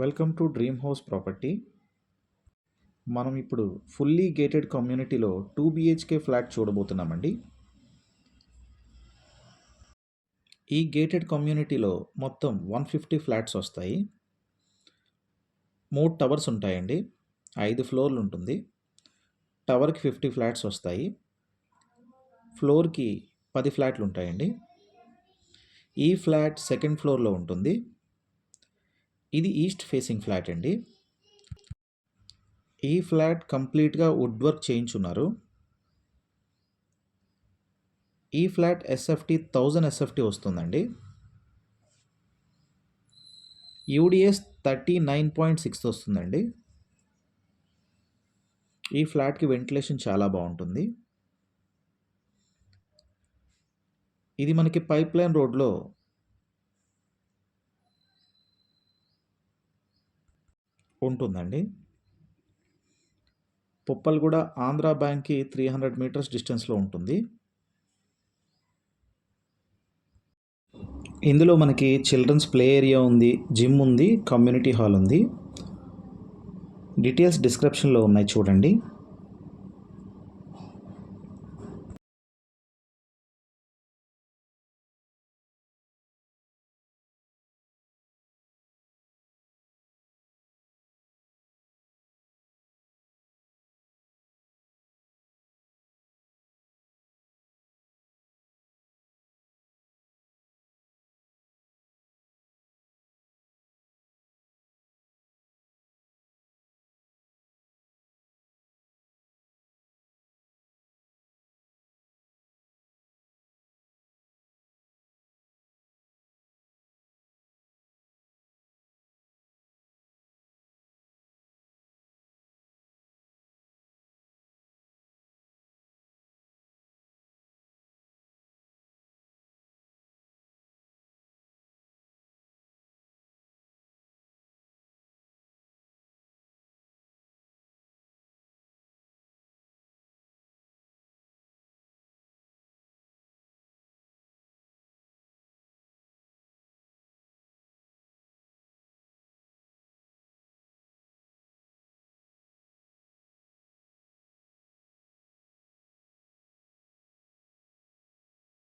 Welcome to dream house property. మనం ఇప్పుడు fully gated కమ్యూనిటీలో 2 బిహెచ్కే ఫ్లాట్ చూడబోతున్నామండి. ఈ గేటెడ్ కమ్యూనిటీలో మొత్తం 150 ఫ్లాట్స్ వస్తాయి. 3 టవర్స్ ఉంటాయండి. 5 ఫ్లోర్లు ఉంటుంది. టవర్కి 50 ఫ్లాట్స్ వస్తాయి. ఫ్లోర్కి 10 ఫ్లాట్లు ఉంటాయండి. ఈ ఫ్లాట్ సెకండ్ ఫ్లోర్లో ఉంటుంది. ఇది ఈస్ట్ ఫేసింగ్ ఫ్లాట్ అండి. ఈ ఫ్లాట్ కంప్లీట్గా వుడ్ వర్క్ చేయించున్నారు. ఈ ఫ్లాట్ ఎస్ఎఫ్టీ 1000 ఎస్ఎఫ్టీ వస్తుందండి. యూడిఎస్ 39.6 వస్తుందండి. ఈ ఫ్లాట్కి వెంటిలేషన్ చాలా బాగుంటుంది. ఇది మనకి పైప్ లైన్ రోడ్లో ఉంటుందండి. పుప్పల్గూడ ఆంధ్రా బ్యాంక్కి 300 మీటర్స్ డిస్టెన్స్లో ఉంటుంది. ఇందులో మనకి చిల్డ్రన్స్ ప్లే ఏరియా ఉంది, జిమ్ ఉంది, కమ్యూనిటీ హాల్ ఉంది. డీటెయిల్స్ డిస్క్రిప్షన్లో ఉన్నాయి చూడండి.